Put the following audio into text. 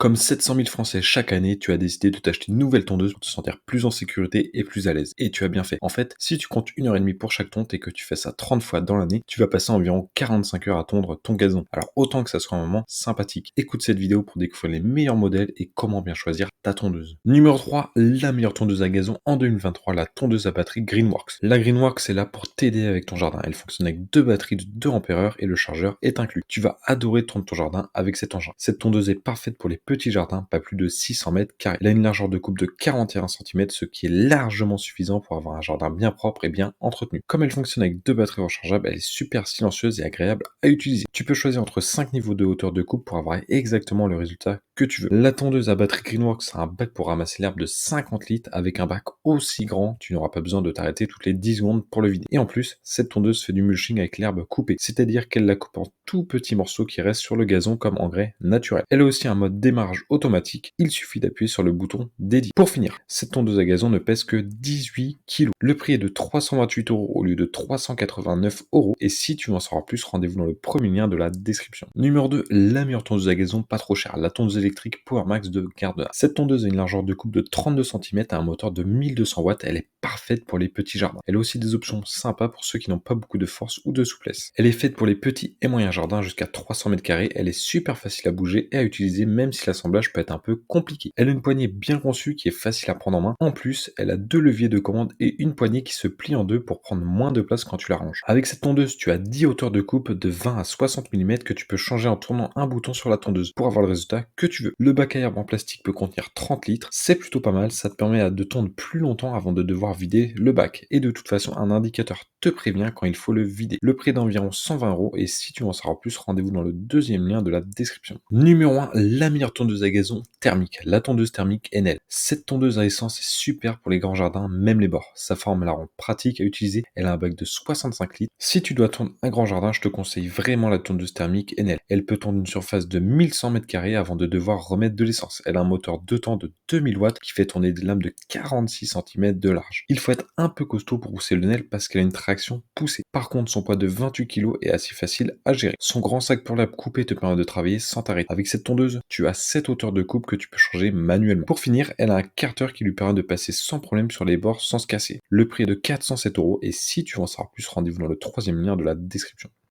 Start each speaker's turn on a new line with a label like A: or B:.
A: Comme 700 000 Français chaque année, tu as décidé de t'acheter une nouvelle tondeuse pour te sentir plus en sécurité et plus à l'aise. Et tu as bien fait. En fait, si tu comptes 1 h 30 pour chaque tonte et que tu fais ça 30 fois dans l'année, tu vas passer environ 45 heures à tondre ton gazon. Alors autant que ça soit un moment sympathique. Écoute cette vidéo pour découvrir les meilleurs modèles et comment bien choisir ta tondeuse. Numéro 3, la meilleure tondeuse à gazon en 2023, la tondeuse à batterie Greenworks. La Greenworks est là pour t'aider avec ton jardin. Elle fonctionne avec deux batteries de 2 ampères et le chargeur est inclus. Tu vas adorer tondre ton jardin avec cet engin. Cette tondeuse est parfaite pour les petits jardins, pas plus de 600 mètres carrés. Elle a une largeur de coupe de 41 cm, ce qui est largement suffisant pour avoir un jardin bien propre et bien entretenu. Comme elle fonctionne avec deux batteries rechargeables, elle est super silencieuse et agréable à utiliser. Tu peux choisir entre 5 niveaux de hauteur de coupe pour avoir exactement le résultat que tu veux. La tondeuse à batterie Greenworks a un bac pour ramasser l'herbe de 50 litres. Avec un bac aussi grand, tu n'auras pas besoin de t'arrêter toutes les 10 secondes pour le vider. Et en plus, cette tondeuse fait du mulching avec l'herbe coupée, c'est-à-dire qu'elle la coupe en tout petits morceaux qui restent sur le gazon comme engrais naturel. Elle a aussi un mode démarrage automatique, il suffit d'appuyer sur le bouton dédié. Pour finir, cette tondeuse à gazon ne pèse que 18 kg. Le prix est de 328 € au lieu de 389 € et si tu veux en savoir plus, rendez-vous dans le premier lien de la description. Numéro 2, la meilleure tondeuse à gazon pas trop chère, la tondeuse électrique PowerMax de Gardena. Cette tondeuse a une largeur de coupe de 32 cm et un moteur de 1200 watts, elle est parfaite pour les petits jardins. Elle a aussi des options sympas pour ceux qui n'ont pas beaucoup de force ou de souplesse. Elle est faite pour les petits et moyens jardins jusqu'à 300 mètres carrés, elle est super facile à bouger et à utiliser même si l'assemblage peut être un peu compliqué. Elle a une poignée bien conçue qui est facile à prendre en main. En plus, elle a deux leviers de commande et une poignée qui se plie en deux pour prendre moins de place quand tu la ranges. Avec cette tondeuse, tu as 10 hauteurs de coupe de 20 à 60 mm que tu peux changer en tournant un bouton sur la tondeuse pour avoir le résultat que tu veux. Le bac à herbe en plastique peut contenir 30 litres, c'est plutôt pas mal, ça te permet de tondre plus longtemps avant de devoir vider le bac. Et de toute façon, un indicateur te prévient quand il faut le vider. Le prix est d'environ 120 € et si tu veux en savoir plus, rendez-vous dans le deuxième lien de la description. Numéro 1, la meilleure tondeuse à gazon thermique, la tondeuse thermique Enel. Cette tondeuse à essence est super pour les grands jardins, même les bords. Sa forme la rend pratique à utiliser, elle a un bac de 65 litres. Si tu dois tondre un grand jardin, je te conseille vraiment la tondeuse thermique Enel. Elle peut tondre une surface de 1100 mètres carrés avant de devoir remettre de l'essence. Elle a un moteur 2 temps de 2000 watts qui fait tourner des lames de 46 cm de large. Il faut être un peu costaud pour pousser le Enel parce qu'elle a une traction poussée. Par contre, son poids de 28 kg est assez facile à gérer. Son grand sac pour l'herbe coupée te permet de travailler sans t'arrêter. Avec cette tondeuse, tu as 7 hauteurs de coupe que tu peux changer manuellement. Pour finir, elle a un carter qui lui permet de passer sans problème sur les bords sans se casser. Le prix est de 407 € et si tu veux en savoir plus, rendez-vous dans le troisième lien de la description.